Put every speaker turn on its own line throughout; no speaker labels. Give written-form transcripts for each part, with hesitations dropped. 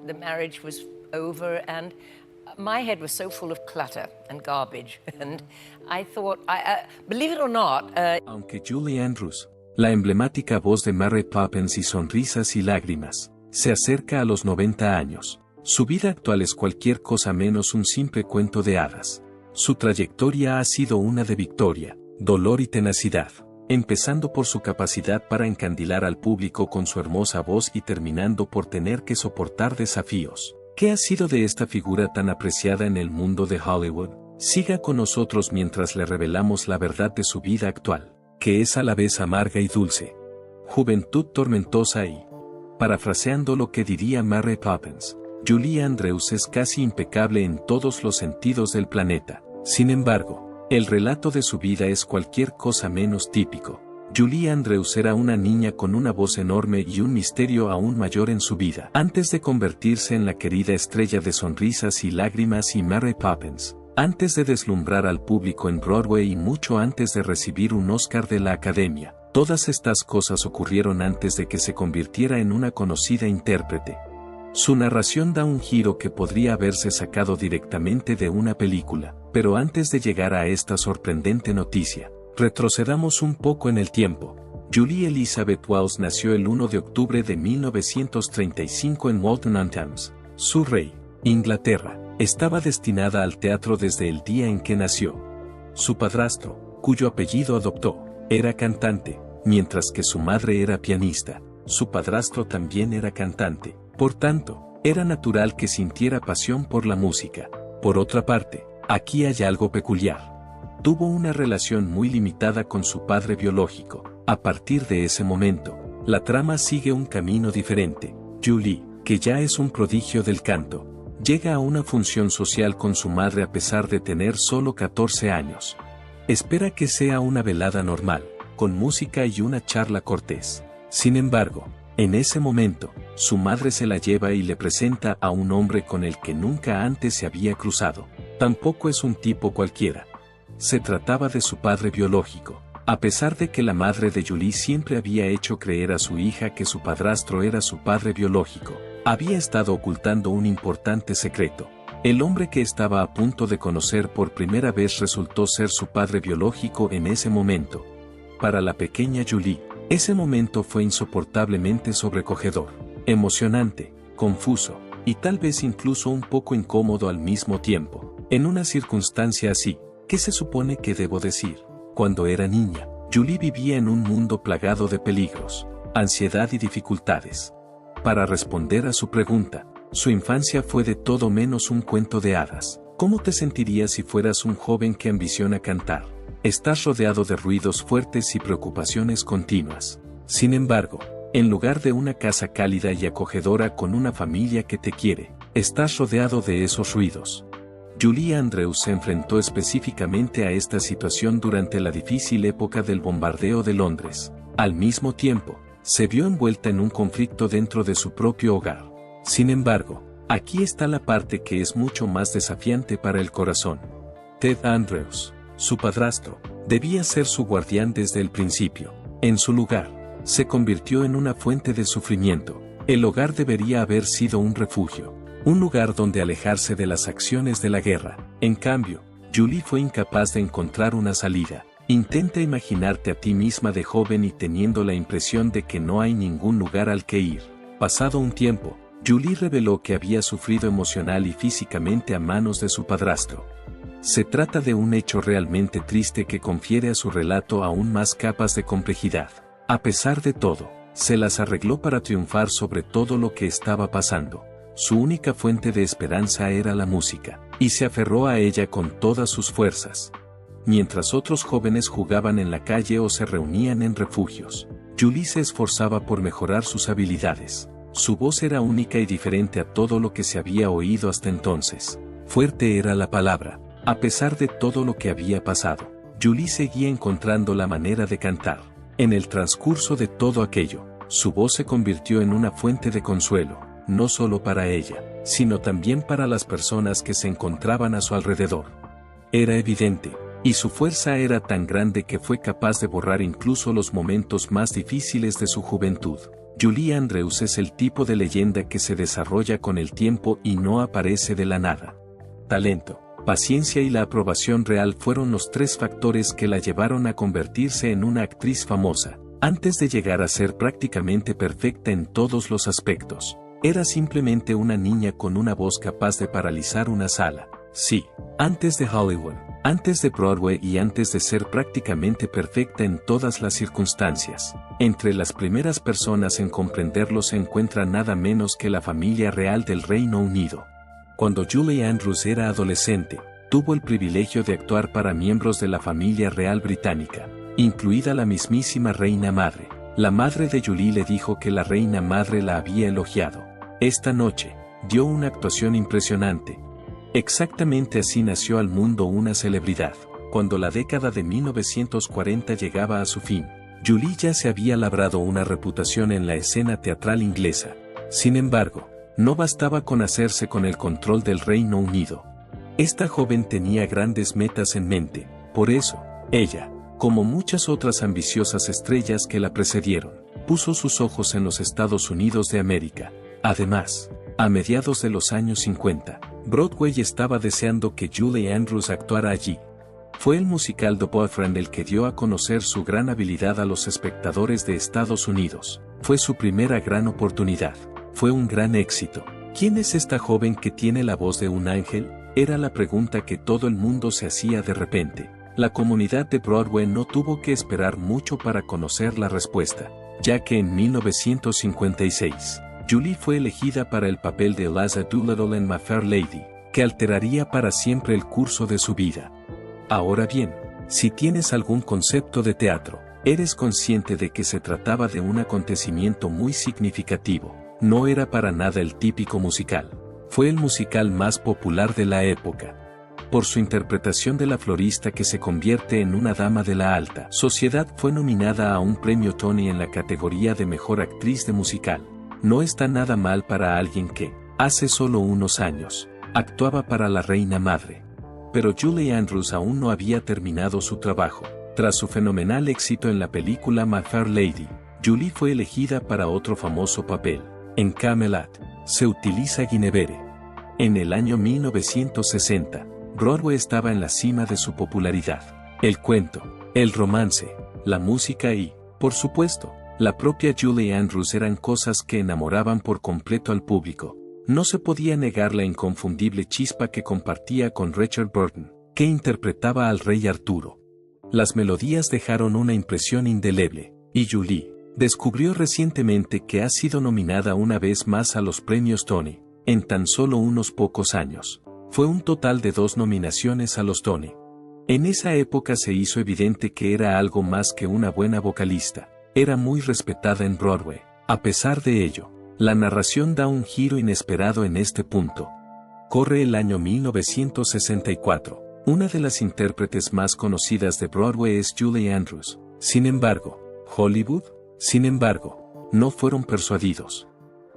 the marriage was over, and my head was so full of clutter and garbage, and I thought, believe it or not...
Aunque Julie Andrews, la emblemática voz de Mary Poppins y Sonrisas y Lágrimas, se acerca a los 90 años, su vida actual es cualquier cosa menos un simple cuento de hadas. Su trayectoria ha sido una de victoria, dolor y tenacidad, empezando por su capacidad para encandilar al público con su hermosa voz y terminando por tener que soportar desafíos. ¿Qué ha sido de esta figura tan apreciada en el mundo de Hollywood? Siga con nosotros mientras le revelamos la verdad de su vida actual, que es a la vez amarga y dulce. Juventud tormentosa y... Parafraseando lo que diría Mary Poppins, Julie Andrews es casi impecable en todos los sentidos del planeta. Sin embargo, el relato de su vida es cualquier cosa menos típico. Julie Andrews era una niña con una voz enorme y un misterio aún mayor en su vida. Antes de convertirse en la querida estrella de Sonrisas y Lágrimas y Mary Poppins, antes de deslumbrar al público en Broadway y mucho antes de recibir un Oscar de la Academia, todas estas cosas ocurrieron antes de que se convirtiera en una conocida intérprete. Su narración da un giro que podría haberse sacado directamente de una película, pero antes de llegar a esta sorprendente noticia, retrocedamos un poco en el tiempo. Julie Elizabeth Wells nació el 1 de octubre de 1935 en Walton-on-Thames, Surrey, Inglaterra. Estaba destinada al teatro desde el día en que nació. Su padrastro, cuyo apellido adoptó, era cantante, mientras que su madre era pianista. Su padrastro también era cantante, por tanto, era natural que sintiera pasión por la música. Por otra parte, aquí hay algo peculiar. Tuvo una relación muy limitada con su padre biológico. A partir de ese momento, la trama sigue un camino diferente. Julie, que ya es un prodigio del canto, llega a una función social con su madre a pesar de tener solo 14 años. Espera que sea una velada normal, con música y una charla cortés. Sin embargo, en ese momento, su madre se la lleva y le presenta a un hombre con el que nunca antes se había cruzado. Tampoco es un tipo cualquiera. Se trataba de su padre biológico. A pesar de que la madre de Julie siempre había hecho creer a su hija que su padrastro era su padre biológico, había estado ocultando un importante secreto. El hombre que estaba a punto de conocer por primera vez resultó ser su padre biológico en ese momento. Para la pequeña Julie, ese momento fue insoportablemente sobrecogedor, emocionante, confuso, y tal vez incluso un poco incómodo al mismo tiempo. En una circunstancia así, ¿qué se supone que debo decir? Cuando era niña, Julie vivía en un mundo plagado de peligros, ansiedad y dificultades. Para responder a su pregunta, su infancia fue de todo menos un cuento de hadas. ¿Cómo te sentirías si fueras un joven que ambiciona cantar? Estás rodeado de ruidos fuertes y preocupaciones continuas. Sin embargo, en lugar de una casa cálida y acogedora con una familia que te quiere, estás rodeado de esos ruidos. Julie Andrews se enfrentó específicamente a esta situación durante la difícil época del bombardeo de Londres. Al mismo tiempo, se vio envuelta en un conflicto dentro de su propio hogar. Sin embargo, aquí está la parte que es mucho más desafiante para el corazón. Ted Andrews, su padrastro, debía ser su guardián desde el principio. En su lugar, se convirtió en una fuente de sufrimiento. El hogar debería haber sido un refugio. Un lugar donde alejarse de las acciones de la guerra. En cambio, Julie fue incapaz de encontrar una salida. Intenta imaginarte a ti misma de joven y teniendo la impresión de que no hay ningún lugar al que ir. Pasado un tiempo, Julie reveló que había sufrido emocional y físicamente a manos de su padrastro. Se trata de un hecho realmente triste que confiere a su relato aún más capas de complejidad. A pesar de todo, se las arregló para triunfar sobre todo lo que estaba pasando. Su única fuente de esperanza era la música, y se aferró a ella con todas sus fuerzas. Mientras otros jóvenes jugaban en la calle o se reunían en refugios, Julie se esforzaba por mejorar sus habilidades. Su voz era única y diferente a todo lo que se había oído hasta entonces. Fuerte era la palabra. A pesar de todo lo que había pasado, Julie seguía encontrando la manera de cantar. En el transcurso de todo aquello, su voz se convirtió en una fuente de consuelo. No solo para ella, sino también para las personas que se encontraban a su alrededor. Era evidente, y su fuerza era tan grande que fue capaz de borrar incluso los momentos más difíciles de su juventud. Julie Andrews es el tipo de leyenda que se desarrolla con el tiempo y no aparece de la nada. Talento, paciencia y la aprobación real fueron los tres factores que la llevaron a convertirse en una actriz famosa, antes de llegar a ser prácticamente perfecta en todos los aspectos. Era simplemente una niña con una voz capaz de paralizar una sala. Sí, antes de Hollywood, antes de Broadway y antes de ser prácticamente perfecta en todas las circunstancias. Entre las primeras personas en comprenderlo se encuentra nada menos que la familia real del Reino Unido. Cuando Julie Andrews era adolescente, tuvo el privilegio de actuar para miembros de la familia real británica, incluida la mismísima Reina Madre. La madre de Julie le dijo que la Reina Madre la había elogiado. Esta noche, dio una actuación impresionante. Exactamente así nació al mundo una celebridad. Cuando la década de 1940 llegaba a su fin, Julie ya se había labrado una reputación en la escena teatral inglesa. Sin embargo, no bastaba con hacerse con el control del Reino Unido. Esta joven tenía grandes metas en mente, por eso, ella, como muchas otras ambiciosas estrellas que la precedieron, puso sus ojos en los Estados Unidos de América. Además, a mediados de los años 50, Broadway estaba deseando que Julie Andrews actuara allí. Fue el musical The Boyfriend el que dio a conocer su gran habilidad a los espectadores de Estados Unidos. Fue su primera gran oportunidad. Fue un gran éxito. ¿Quién es esta joven que tiene la voz de un ángel? Era la pregunta que todo el mundo se hacía de repente. La comunidad de Broadway no tuvo que esperar mucho para conocer la respuesta, ya que en 1956, Julie fue elegida para el papel de Eliza Doolittle en My Fair Lady, que alteraría para siempre el curso de su vida. Ahora bien, si tienes algún concepto de teatro, eres consciente de que se trataba de un acontecimiento muy significativo. No era para nada el típico musical. Fue el musical más popular de la época. Por su interpretación de la florista que se convierte en una dama de la alta sociedad, fue nominada a un premio Tony en la categoría de Mejor Actriz de Musical. No está nada mal para alguien que, hace solo unos años, actuaba para la Reina Madre. Pero Julie Andrews aún no había terminado su trabajo. Tras su fenomenal éxito en la película My Fair Lady, Julie fue elegida para otro famoso papel. En Camelot, se utiliza Guinevere. En el año 1960, Broadway estaba en la cima de su popularidad. El cuento, el romance, la música y, por supuesto, la propia Julie Andrews eran cosas que enamoraban por completo al público. No se podía negar la inconfundible chispa que compartía con Richard Burton, que interpretaba al rey Arturo. Las melodías dejaron una impresión indeleble, y Julie descubrió recientemente que ha sido nominada una vez más a los premios Tony, en tan solo unos pocos años. Fue un total de 2 nominaciones a los Tony. En esa época se hizo evidente que era algo más que una buena vocalista. Era muy respetada en Broadway. A pesar de ello, la narración da un giro inesperado en este punto. Corre el año 1964. Una de las intérpretes más conocidas de Broadway es Julie Andrews. Sin embargo, Hollywood, no fueron persuadidos.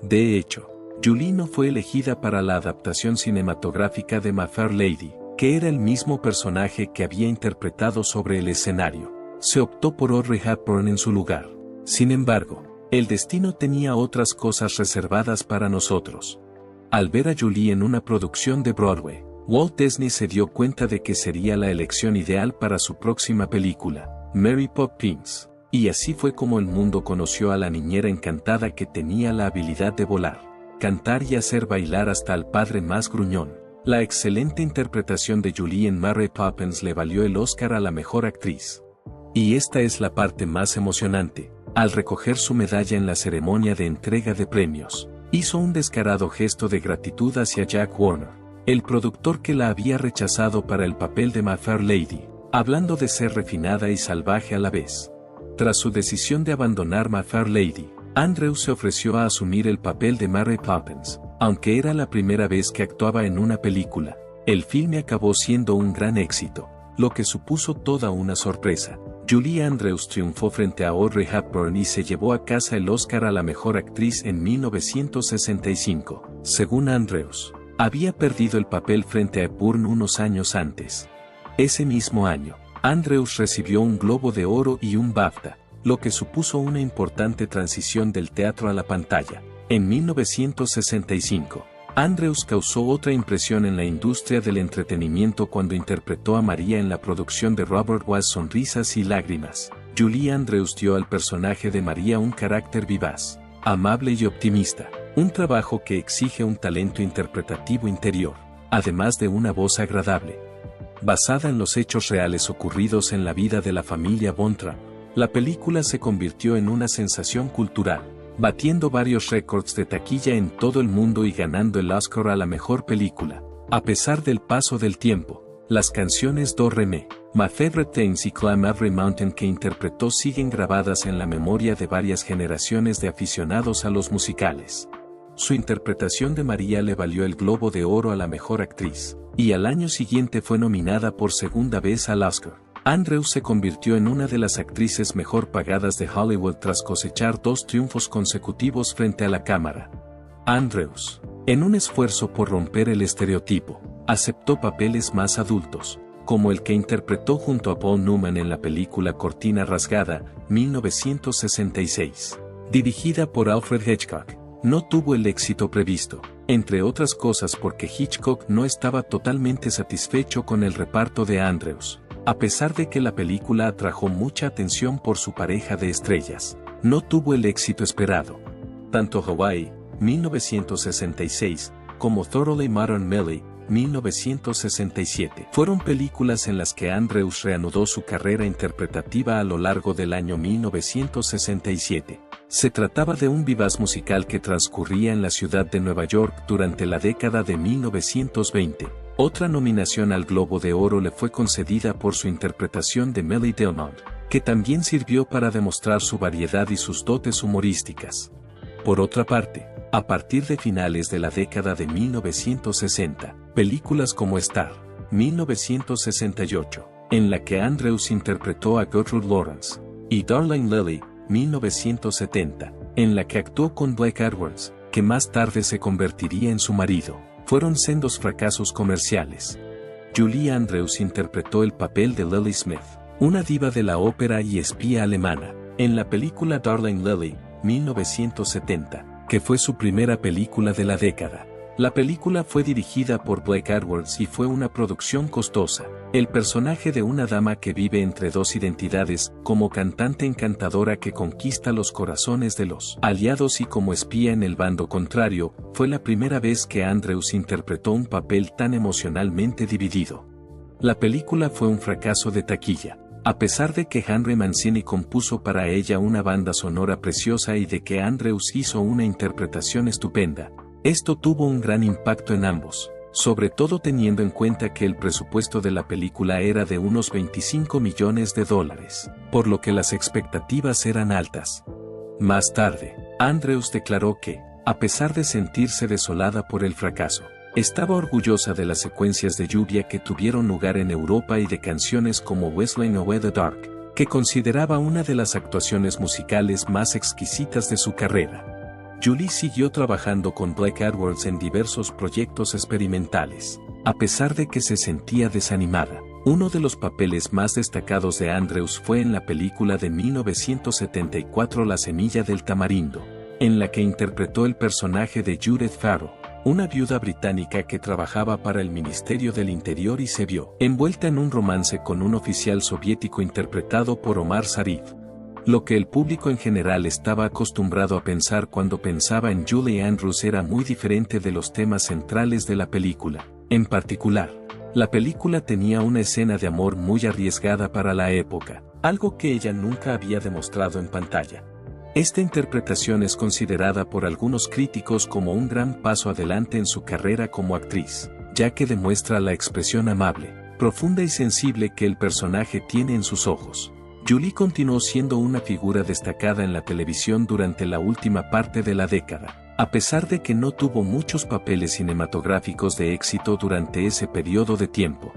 De hecho, Julie no fue elegida para la adaptación cinematográfica de My Fair Lady, que era el mismo personaje que había interpretado sobre el escenario. Se optó por Audrey Hepburn en su lugar. Sin embargo, el destino tenía otras cosas reservadas para nosotros. Al ver a Julie en una producción de Broadway, Walt Disney se dio cuenta de que sería la elección ideal para su próxima película, Mary Poppins. Y así fue como el mundo conoció a la niñera encantada que tenía la habilidad de volar, cantar y hacer bailar hasta al padre más gruñón. La excelente interpretación de Julie en Mary Poppins le valió el Oscar a la mejor actriz. Y esta es la parte más emocionante. Al recoger su medalla en la ceremonia de entrega de premios, hizo un descarado gesto de gratitud hacia Jack Warner, el productor que la había rechazado para el papel de My Fair Lady, hablando de ser refinada y salvaje a la vez. Tras su decisión de abandonar My Fair Lady, Andrews se ofreció a asumir el papel de Mary Poppins, aunque era la primera vez que actuaba en una película. El filme acabó siendo un gran éxito, lo que supuso toda una sorpresa. Julie Andrews triunfó frente a Audrey Hepburn y se llevó a casa el Oscar a la mejor actriz en 1965. Según Andrews, había perdido el papel frente a Hepburn unos años antes. Ese mismo año, Andrews recibió un Globo de Oro y un BAFTA, lo que supuso una importante transición del teatro a la pantalla. En 1965, Andrews causó otra impresión en la industria del entretenimiento cuando interpretó a María en la producción de Robert Wise Sonrisas y Lágrimas. Julie Andrews dio al personaje de María un carácter vivaz, amable y optimista, un trabajo que exige un talento interpretativo interior, además de una voz agradable. Basada en los hechos reales ocurridos en la vida de la familia Von Trapp, la película se convirtió en una sensación cultural, batiendo varios récords de taquilla en todo el mundo y ganando el Oscar a la mejor película. A pesar del paso del tiempo, las canciones Do Re Me, My Favorite Things y Climb Every Mountain que interpretó siguen grabadas en la memoria de varias generaciones de aficionados a los musicales. Su interpretación de María le valió el Globo de Oro a la mejor actriz, y al año siguiente fue nominada por segunda vez al Oscar. Andrews se convirtió en una de las actrices mejor pagadas de Hollywood tras cosechar 2 triunfos consecutivos frente a la cámara. Andrews, en un esfuerzo por romper el estereotipo, aceptó papeles más adultos, como el que interpretó junto a Paul Newman en la película Cortina Rasgada, 1966. Dirigida por Alfred Hitchcock, no tuvo el éxito previsto, entre otras cosas porque Hitchcock no estaba totalmente satisfecho con el reparto de Andrews. A pesar de que la película atrajo mucha atención por su pareja de estrellas, no tuvo el éxito esperado. Tanto Hawaii, 1966, como Thoroughly Modern Millie, 1967, fueron películas en las que Andrews reanudó su carrera interpretativa a lo largo del año 1967. Se trataba de un vivaz musical que transcurría en la ciudad de Nueva York durante la década de 1920. Otra nominación al Globo de Oro le fue concedida por su interpretación de Millie Delmont, que también sirvió para demostrar su variedad y sus dotes humorísticas. Por otra parte, a partir de finales de la década de 1960, películas como Star, 1968, en la que Andrews interpretó a Gertrude Lawrence, y Darling Lily, 1970, en la que actuó con Blake Edwards, que más tarde se convertiría en su marido, fueron sendos fracasos comerciales. Julie Andrews interpretó el papel de Lily Smith, una diva de la ópera y espía alemana, en la película Darling Lily, 1970, que fue su primera película de la década. La película fue dirigida por Blake Edwards y fue una producción costosa. El personaje de una dama que vive entre dos identidades, como cantante encantadora que conquista los corazones de los aliados y como espía en el bando contrario, fue la primera vez que Andrews interpretó un papel tan emocionalmente dividido. La película fue un fracaso de taquilla, a pesar de que Henry Mancini compuso para ella una banda sonora preciosa y de que Andrews hizo una interpretación estupenda. Esto tuvo un gran impacto en ambos, sobre todo teniendo en cuenta que el presupuesto de la película era de unos $25 millones, por lo que las expectativas eran altas. Más tarde, Andrews declaró que, a pesar de sentirse desolada por el fracaso, estaba orgullosa de las secuencias de lluvia que tuvieron lugar en Europa y de canciones como Whistling Away the Dark, que consideraba una de las actuaciones musicales más exquisitas de su carrera. Julie siguió trabajando con Blake Edwards en diversos proyectos experimentales, a pesar de que se sentía desanimada. Uno de los papeles más destacados de Andrews fue en la película de 1974 La semilla del tamarindo, en la que interpretó el personaje de Judith Farrow, una viuda británica que trabajaba para el Ministerio del Interior y se vio envuelta en un romance con un oficial soviético interpretado por Omar Sharif. Lo que el público en general estaba acostumbrado a pensar cuando pensaba en Julie Andrews era muy diferente de los temas centrales de la película. En particular, la película tenía una escena de amor muy arriesgada para la época, algo que ella nunca había demostrado en pantalla. Esta interpretación es considerada por algunos críticos como un gran paso adelante en su carrera como actriz, ya que demuestra la expresión amable, profunda y sensible que el personaje tiene en sus ojos. Julie continuó siendo una figura destacada en la televisión durante la última parte de la década, a pesar de que no tuvo muchos papeles cinematográficos de éxito durante ese periodo de tiempo.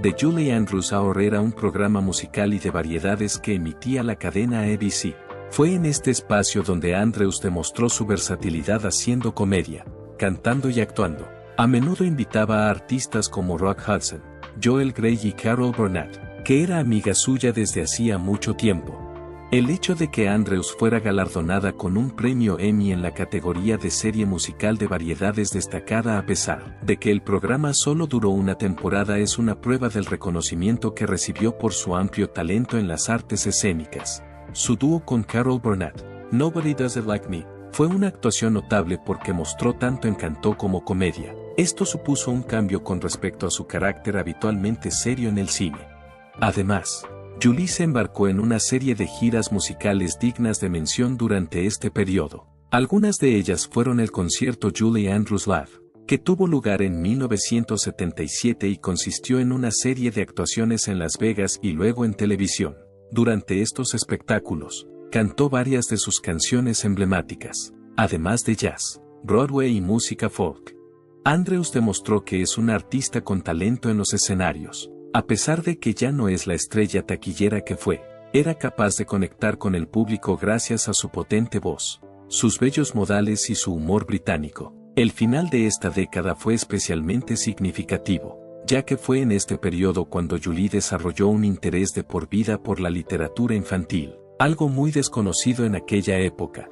The Julie Andrews Hour era un programa musical y de variedades que emitía la cadena ABC. Fue en este espacio donde Andrews demostró su versatilidad haciendo comedia, cantando y actuando. A menudo invitaba a artistas como Rock Hudson, Joel Grey y Carol Burnett, que era amiga suya desde hacía mucho tiempo. El hecho de que Andrews fuera galardonada con un premio Emmy en la categoría de serie musical de variedades destacada a pesar de que el programa solo duró una temporada es una prueba del reconocimiento que recibió por su amplio talento en las artes escénicas. Su dúo con Carol Burnett, Nobody Does It Like Me, fue una actuación notable porque mostró tanto encanto como comedia. Esto supuso un cambio con respecto a su carácter habitualmente serio en el cine. Además, Julie se embarcó en una serie de giras musicales dignas de mención durante este periodo. Algunas de ellas fueron el concierto Julie Andrews Live, que tuvo lugar en 1977 y consistió en una serie de actuaciones en Las Vegas y luego en televisión. Durante estos espectáculos, cantó varias de sus canciones emblemáticas, además de jazz, Broadway y música folk. Andrews demostró que es una artista con talento en los escenarios. A pesar de que ya no es la estrella taquillera que fue, era capaz de conectar con el público gracias a su potente voz, sus bellos modales y su humor británico. El final de esta década fue especialmente significativo, ya que fue en este periodo cuando Julie desarrolló un interés de por vida por la literatura infantil, algo muy desconocido en aquella época.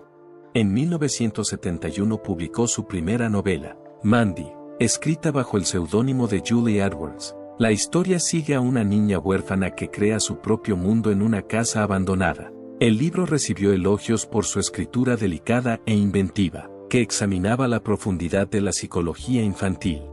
En 1971 publicó su primera novela, Mandy, escrita bajo el seudónimo de Julie Edwards. La historia sigue a una niña huérfana que crea su propio mundo en una casa abandonada. El libro recibió elogios por su escritura delicada e inventiva, que examinaba la profundidad de la psicología infantil.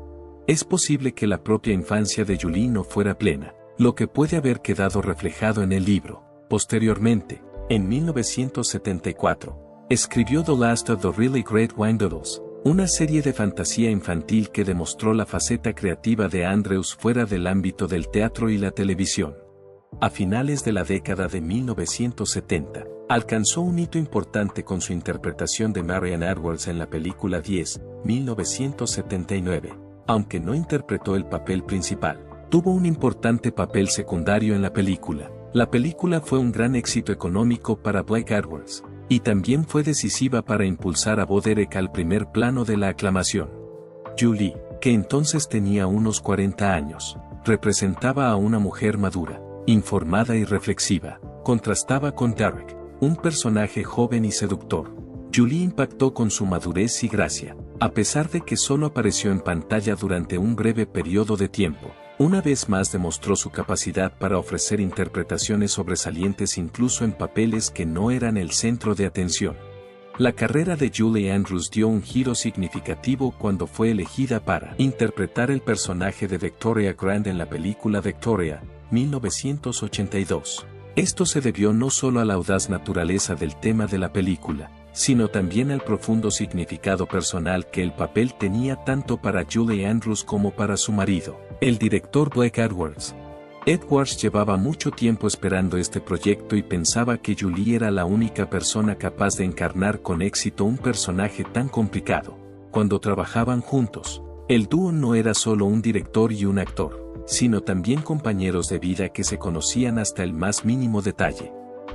Es posible que la propia infancia de Julie no fuera plena, lo que puede haber quedado reflejado en el libro. Posteriormente, en 1974, escribió The Last of the Really Great Wyandottes, una serie de fantasía infantil que demostró la faceta creativa de Andrews fuera del ámbito del teatro y la televisión. A finales de la década de 1970, alcanzó un hito importante con su interpretación de Marian Edwards en la película 10, 1979. Aunque no interpretó el papel principal, tuvo un importante papel secundario en la película. La película fue un gran éxito económico para Blake Edwards, y también fue decisiva para impulsar a Bo Derek al primer plano de la aclamación. Julie, que entonces tenía unos 40 años, representaba a una mujer madura, informada y reflexiva, contrastaba con Derek, un personaje joven y seductor. Julie impactó con su madurez y gracia, a pesar de que solo apareció en pantalla durante un breve periodo de tiempo. Una vez más demostró su capacidad para ofrecer interpretaciones sobresalientes incluso en papeles que no eran el centro de atención. La carrera de Julie Andrews dio un giro significativo cuando fue elegida para interpretar el personaje de Victoria Grant en la película Victoria, 1982. Esto se debió no solo a la audaz naturaleza del tema de la película, sino también al profundo significado personal que el papel tenía tanto para Julie Andrews como para su marido, el director Blake Edwards. Edwards llevaba mucho tiempo esperando este proyecto y pensaba que Julie era la única persona capaz de encarnar con éxito un personaje tan complicado. Cuando trabajaban juntos, el dúo no era solo un director y un actor, sino también compañeros de vida que se conocían hasta el más mínimo detalle.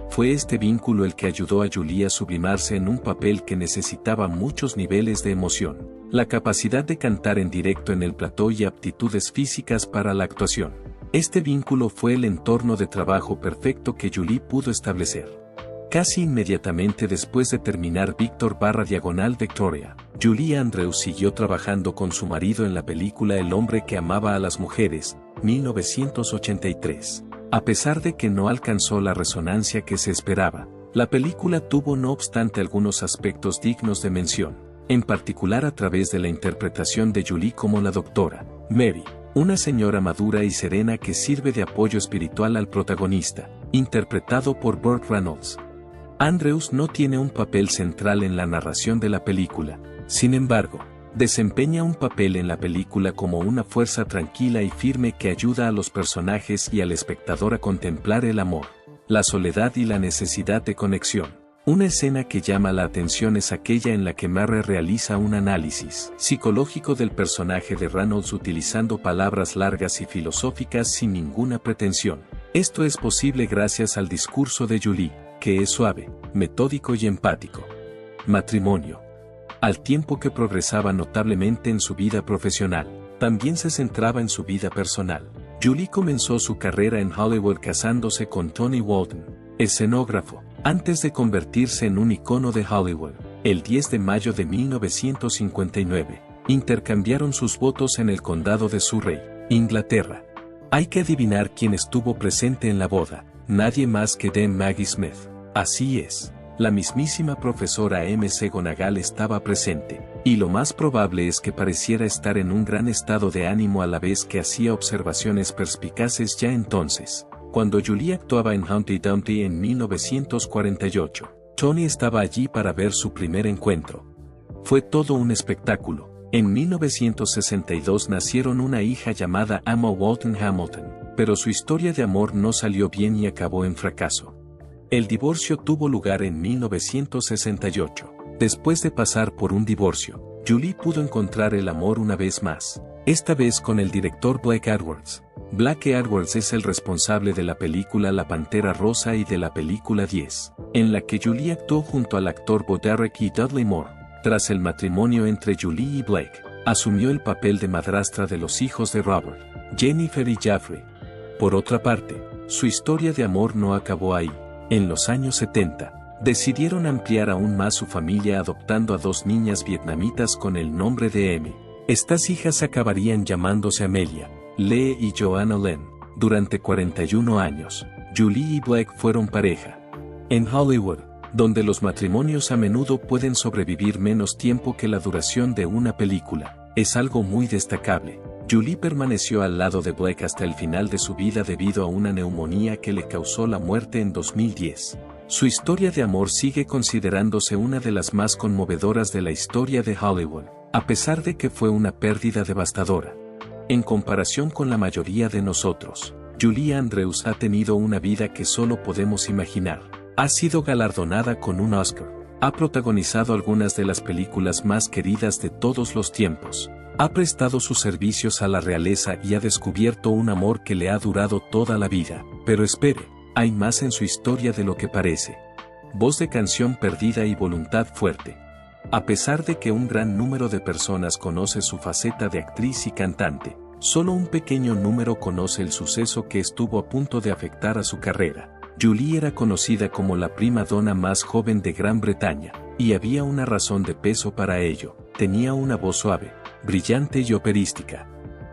Fue este vínculo el que ayudó a Julie a sublimarse en un papel que necesitaba muchos niveles de emoción, la capacidad de cantar en directo en el plató y aptitudes físicas para la actuación. Este vínculo fue el entorno de trabajo perfecto que Julie pudo establecer. Casi inmediatamente después de terminar Victoria, Julie Andrews siguió trabajando con su marido en la película El hombre que amaba a las mujeres, 1983. A pesar de que no alcanzó la resonancia que se esperaba, la película tuvo no obstante algunos aspectos dignos de mención, en particular a través de la interpretación de Julie como la doctora Mary, una señora madura y serena que sirve de apoyo espiritual al protagonista, interpretado por Burt Reynolds. Andrews no tiene un papel central en la narración de la película, sin embargo, desempeña un papel en la película como una fuerza tranquila y firme que ayuda a los personajes y al espectador a contemplar el amor, la soledad y la necesidad de conexión. Una escena que llama la atención es aquella en la que Mary realiza un análisis psicológico del personaje de Reynolds utilizando palabras largas y filosóficas sin ninguna pretensión. Esto es posible gracias al discurso de Julie, que es suave, metódico y empático. Matrimonio. Al tiempo que progresaba notablemente en su vida profesional, también se centraba en su vida personal. Julie comenzó su carrera en Hollywood casándose con Tony Walton, escenógrafo, antes de convertirse en un icono de Hollywood. El 10 de mayo de 1959, intercambiaron sus votos en el condado de Surrey, Inglaterra. Hay que adivinar quién estuvo presente en la boda, nadie más que Dame Maggie Smith. Así es, la mismísima profesora McGonagall estaba presente, y lo más probable es que pareciera estar en un gran estado de ánimo a la vez que hacía observaciones perspicaces ya entonces. Cuando Julie actuaba en Humpty Dumpty en 1948, Tony estaba allí para ver su primer encuentro. Fue todo un espectáculo. En 1962 nacieron una hija llamada Emma Walton Hamilton, pero su historia de amor no salió bien y acabó en fracaso. El divorcio tuvo lugar en 1968. Después de pasar por un divorcio, Julie pudo encontrar el amor una vez más, esta vez con el director Blake Edwards. Blake Edwards es el responsable de la película La Pantera Rosa y de la película 10, en la que Julie actuó junto al actor Bo Derek y Dudley Moore. Tras el matrimonio entre Julie y Blake, asumió el papel de madrastra de los hijos de Robert, Jennifer y Jeffrey. Por otra parte, su historia de amor no acabó ahí. En los años 70, decidieron ampliar aún más su familia adoptando a 2 niñas vietnamitas con el nombre de Emmy. Estas hijas acabarían llamándose Amelia, Lee y Joanna Lynn. Durante 41 años, Julie y Blake fueron pareja. En Hollywood, donde los matrimonios a menudo pueden sobrevivir menos tiempo que la duración de una película, es algo muy destacable. Julie permaneció al lado de Blake hasta el final de su vida debido a una neumonía que le causó la muerte en 2010. Su historia de amor sigue considerándose una de las más conmovedoras de la historia de Hollywood, a pesar de que fue una pérdida devastadora. En comparación con la mayoría de nosotros, Julie Andrews ha tenido una vida que solo podemos imaginar. Ha sido galardonada con un Oscar. Ha protagonizado algunas de las películas más queridas de todos los tiempos. Ha prestado sus servicios a la realeza y ha descubierto un amor que le ha durado toda la vida. Pero espere, hay más en su historia de lo que parece. Voz de canción perdida y voluntad fuerte. A pesar de que un gran número de personas conoce su faceta de actriz y cantante, solo un pequeño número conoce el suceso que estuvo a punto de afectar a su carrera. Julie era conocida como la prima donna más joven de Gran Bretaña, y había una razón de peso para ello. Tenía una voz suave, brillante y operística.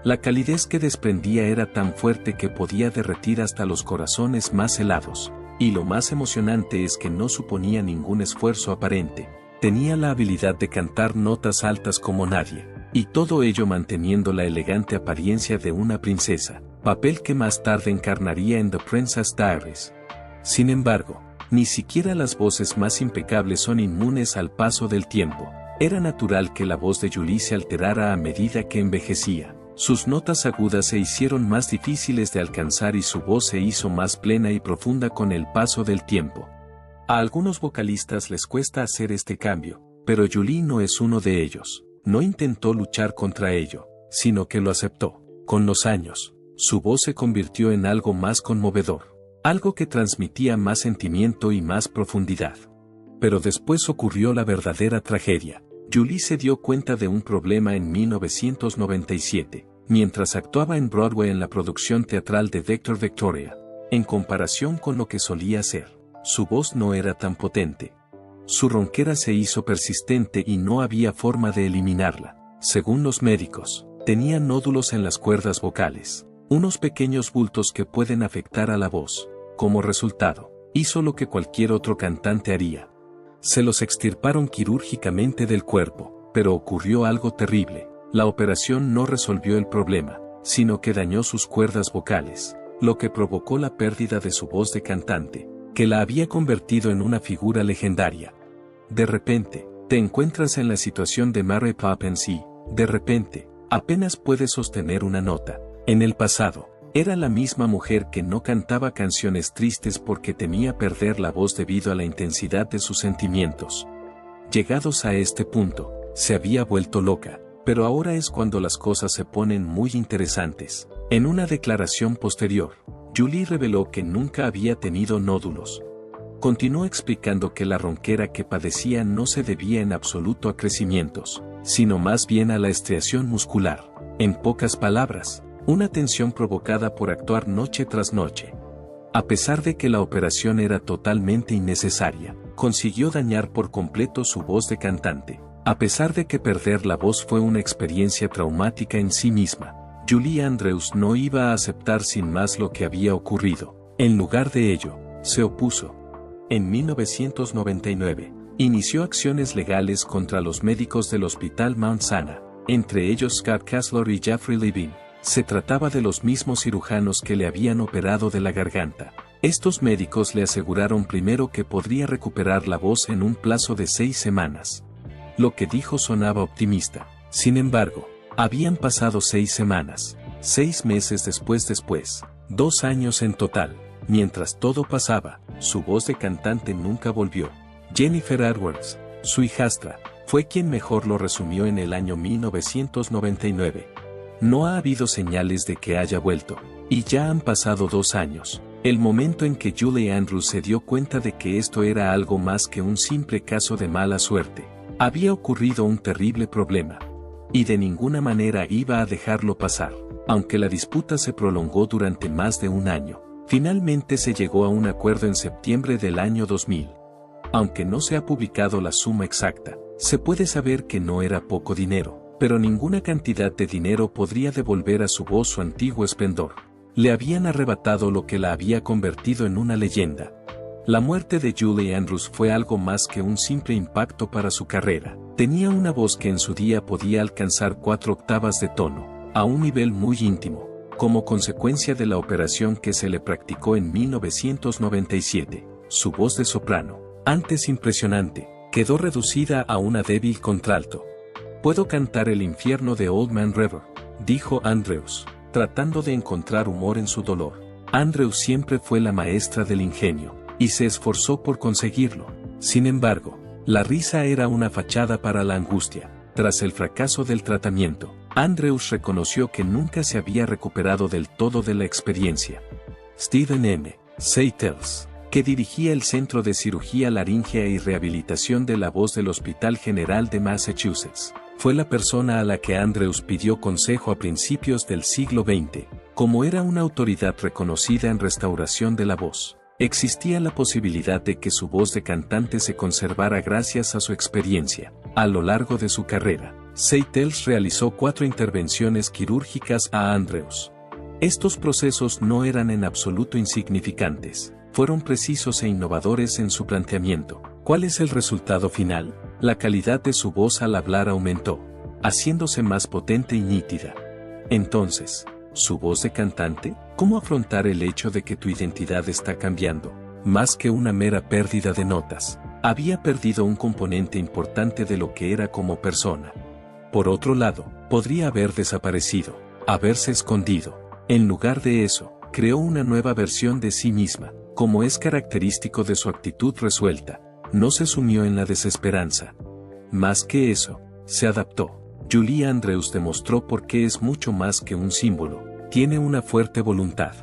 La calidez que desprendía era tan fuerte que podía derretir hasta los corazones más helados. Y lo más emocionante es que no suponía ningún esfuerzo aparente. Tenía la habilidad de cantar notas altas como nadie, y todo ello manteniendo la elegante apariencia de una princesa, papel que más tarde encarnaría en The Princess Diaries. Sin embargo, ni siquiera las voces más impecables son inmunes al paso del tiempo. Era natural que la voz de Julie se alterara a medida que envejecía. Sus notas agudas se hicieron más difíciles de alcanzar y su voz se hizo más plena y profunda con el paso del tiempo. A algunos vocalistas les cuesta hacer este cambio, pero Julie no es uno de ellos. No intentó luchar contra ello, sino que lo aceptó. Con los años, su voz se convirtió en algo más conmovedor. Algo que transmitía más sentimiento y más profundidad. Pero después ocurrió la verdadera tragedia. Julie se dio cuenta de un problema en 1997, mientras actuaba en Broadway en la producción teatral de Dr. Victoria. En comparación con lo que solía ser, su voz no era tan potente. Su ronquera se hizo persistente y no había forma de eliminarla. Según los médicos, tenía nódulos en las cuerdas vocales. Unos pequeños bultos que pueden afectar a la voz. Como resultado, hizo lo que cualquier otro cantante haría. Se los extirparon quirúrgicamente del cuerpo, pero ocurrió algo terrible. La operación no resolvió el problema, sino que dañó sus cuerdas vocales, lo que provocó la pérdida de su voz de cantante, que la había convertido en una figura legendaria. De repente, te encuentras en la situación de Mary Poppins y, de repente, apenas puedes sostener una nota. En el pasado, era la misma mujer que no cantaba canciones tristes porque temía perder la voz debido a la intensidad de sus sentimientos. Llegados a este punto, se había vuelto loca, pero ahora es cuando las cosas se ponen muy interesantes. En una declaración posterior, Julie reveló que nunca había tenido nódulos. Continuó explicando que la ronquera que padecía no se debía en absoluto a crecimientos, sino más bien a la estriación muscular. En pocas palabras, una tensión provocada por actuar noche tras noche. A pesar de que la operación era totalmente innecesaria, consiguió dañar por completo su voz de cantante. A pesar de que perder la voz fue una experiencia traumática en sí misma, Julie Andrews no iba a aceptar sin más lo que había ocurrido. En lugar de ello, se opuso. En 1999, inició acciones legales contra los médicos del Hospital Mount Sinai, entre ellos Scott Kessler y Jeffrey Levine. Se trataba de los mismos cirujanos que le habían operado de la garganta. Estos médicos le aseguraron primero que podría recuperar la voz en un plazo de 6 semanas. Lo que dijo sonaba optimista. Sin embargo, habían pasado 6 semanas, 6 meses después, 2 años en total. Mientras todo pasaba, su voz de cantante nunca volvió. Jennifer Edwards, su hijastra, fue quien mejor lo resumió en el año 1999. No ha habido señales de que haya vuelto, y ya han pasado 2 años, el momento en que Julie Andrews se dio cuenta de que esto era algo más que un simple caso de mala suerte. Había ocurrido un terrible problema, y de ninguna manera iba a dejarlo pasar. Aunque la disputa se prolongó durante más de 1 año, finalmente se llegó a un acuerdo en septiembre del año 2000. Aunque no se ha publicado la suma exacta, se puede saber que no era poco dinero, pero ninguna cantidad de dinero podría devolver a su voz su antiguo esplendor. Le habían arrebatado lo que la había convertido en una leyenda. La muerte de Julie Andrews fue algo más que un simple impacto para su carrera. Tenía una voz que en su día podía alcanzar 4 octavas de tono, a un nivel muy íntimo, como consecuencia de la operación que se le practicó en 1997. Su voz de soprano, antes impresionante, quedó reducida a una débil contralto. «Puedo cantar el infierno de Old Man River», dijo Andrews, tratando de encontrar humor en su dolor. Andrews siempre fue la maestra del ingenio, y se esforzó por conseguirlo. Sin embargo, la risa era una fachada para la angustia. Tras el fracaso del tratamiento, Andrews reconoció que nunca se había recuperado del todo de la experiencia. Stephen M. Seitels, que dirigía el Centro de Cirugía Laríngea y Rehabilitación de la Voz del Hospital General de Massachusetts, fue la persona a la que Andrews pidió consejo a principios del siglo XX. Como era una autoridad reconocida en restauración de la voz, existía la posibilidad de que su voz de cantante se conservara gracias a su experiencia. A lo largo de su carrera, Seitels realizó 4 intervenciones quirúrgicas a Andrews. Estos procesos no eran en absoluto insignificantes, fueron precisos e innovadores en su planteamiento. ¿Cuál es el resultado final? La calidad de su voz al hablar aumentó, haciéndose más potente y nítida. Entonces, ¿su voz de cantante? ¿Cómo afrontar el hecho de que tu identidad está cambiando? Más que una mera pérdida de notas, había perdido un componente importante de lo que era como persona. Por otro lado, podría haber desaparecido, haberse escondido. En lugar de eso, creó una nueva versión de sí misma, como es característico de su actitud resuelta. No se sumió en la desesperanza. Más que eso, se adaptó. Julie Andrews demostró por qué es mucho más que un símbolo. Tiene una fuerte voluntad.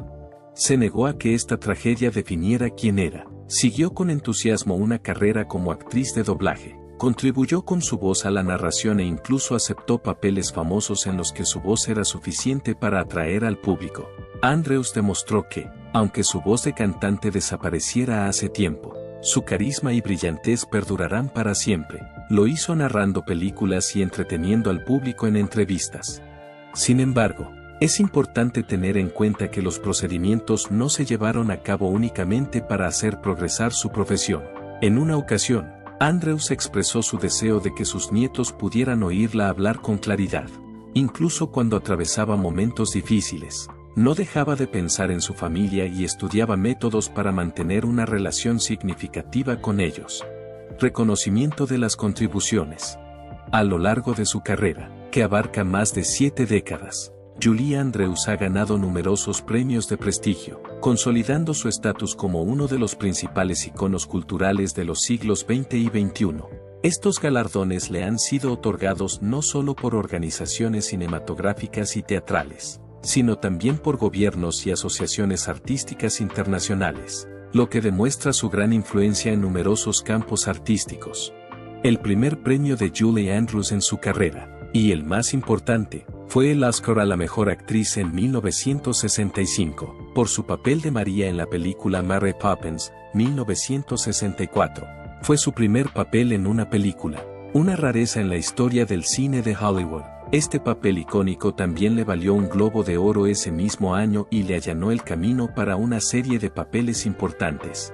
Se negó a que esta tragedia definiera quién era. Siguió con entusiasmo una carrera como actriz de doblaje. Contribuyó con su voz a la narración e incluso aceptó papeles famosos en los que su voz era suficiente para atraer al público. Andrews demostró que, aunque su voz de cantante desapareciera hace tiempo, su carisma y brillantez perdurarán para siempre. Lo hizo narrando películas y entreteniendo al público en entrevistas. Sin embargo, es importante tener en cuenta que los procedimientos no se llevaron a cabo únicamente para hacer progresar su profesión. En una ocasión, Andrews expresó su deseo de que sus nietos pudieran oírla hablar con claridad. Incluso cuando atravesaba momentos difíciles, no dejaba de pensar en su familia y estudiaba métodos para mantener una relación significativa con ellos. Reconocimiento de las contribuciones. A lo largo de su carrera, que abarca más de 7 décadas, Julie Andrews ha ganado numerosos premios de prestigio, consolidando su estatus como uno de los principales iconos culturales de los siglos XX y XXI. Estos galardones le han sido otorgados no solo por organizaciones cinematográficas y teatrales, sino también por gobiernos y asociaciones artísticas internacionales, lo que demuestra su gran influencia en numerosos campos artísticos. El primer premio de Julie Andrews en su carrera, y el más importante, fue el Oscar a la mejor actriz en 1965, por su papel de María en la película Mary Poppins, 1964. Fue su primer papel en una película, una rareza en la historia del cine de Hollywood. Este papel icónico también le valió un Globo de Oro ese mismo año y le allanó el camino para una serie de papeles importantes.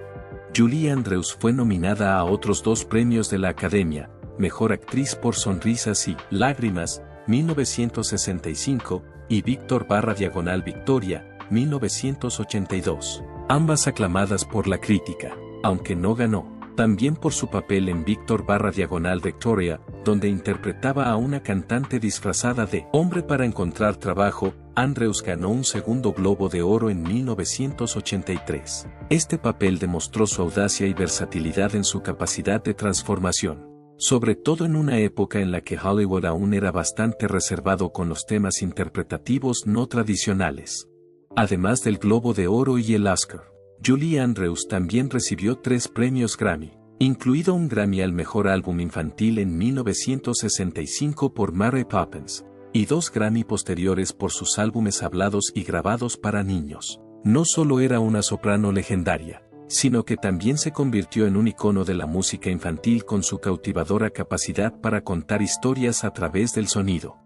Julie Andrews fue nominada a otros 2 premios de la Academia, Mejor Actriz por Sonrisas y Lágrimas, 1965, y Victoria, 1982, ambas aclamadas por la crítica, aunque no ganó. También por su papel en Victoria, donde interpretaba a una cantante disfrazada de hombre para encontrar trabajo, Andrews ganó un segundo Globo de Oro en 1983. Este papel demostró su audacia y versatilidad en su capacidad de transformación, sobre todo en una época en la que Hollywood aún era bastante reservado con los temas interpretativos no tradicionales. Además del Globo de Oro y el Oscar, Julie Andrews también recibió 3 premios Grammy, incluido un Grammy al Mejor Álbum Infantil en 1965 por Mary Poppins, y 2 Grammy posteriores por sus álbumes hablados y grabados para niños. No solo era una soprano legendaria, sino que también se convirtió en un icono de la música infantil con su cautivadora capacidad para contar historias a través del sonido.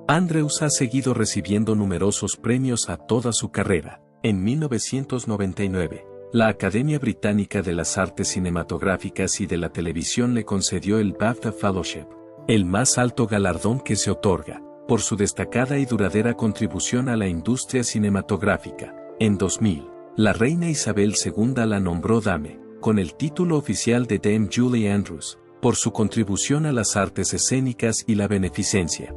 Andrews ha seguido recibiendo numerosos premios a toda su carrera. En 1999, la Academia Británica de las Artes Cinematográficas y de la Televisión le concedió el BAFTA Fellowship, el más alto galardón que se otorga, por su destacada y duradera contribución a la industria cinematográfica. En 2000, la reina Isabel II la nombró Dame, con el título oficial de Dame Julie Andrews, por su contribución a las artes escénicas y la beneficencia.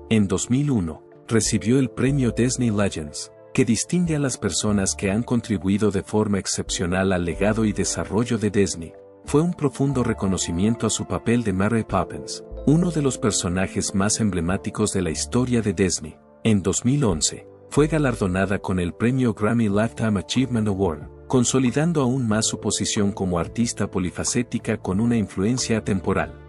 En 2001, recibió el premio Disney Legends, que distingue a las personas que han contribuido de forma excepcional al legado y desarrollo de Disney. Fue un profundo reconocimiento a su papel de Mary Poppins, uno de los personajes más emblemáticos de la historia de Disney. En 2011, fue galardonada con el premio Grammy Lifetime Achievement Award, consolidando aún más su posición como artista polifacética con una influencia atemporal.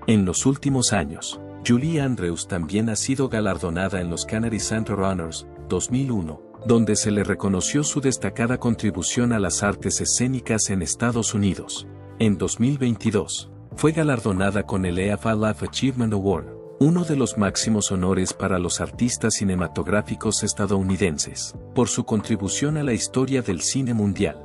En los últimos años, Julie Andrews también ha sido galardonada en los Kennedy Center Honors, 2001, donde se le reconoció su destacada contribución a las artes escénicas en Estados Unidos. En 2022, fue galardonada con el EFA Life Achievement Award, uno de los máximos honores para los artistas cinematográficos estadounidenses, por su contribución a la historia del cine mundial.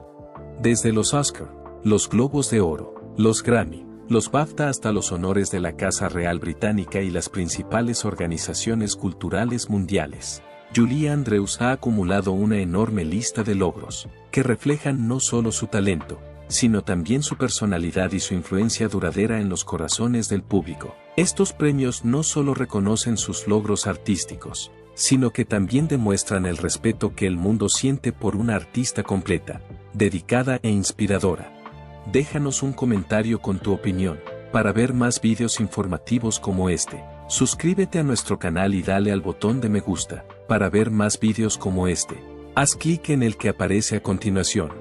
Desde los Oscar, los Globos de Oro, los Grammy, los BAFTA hasta los honores de la Casa Real Británica y las principales organizaciones culturales mundiales, Julie Andrews ha acumulado una enorme lista de logros, que reflejan no solo su talento, sino también su personalidad y su influencia duradera en los corazones del público. Estos premios no solo reconocen sus logros artísticos, sino que también demuestran el respeto que el mundo siente por una artista completa, dedicada e inspiradora. Déjanos un comentario con tu opinión. Para ver más vídeos informativos como este, suscríbete a nuestro canal y dale al botón de me gusta. Para ver más vídeos como este, haz clic en el que aparece a continuación.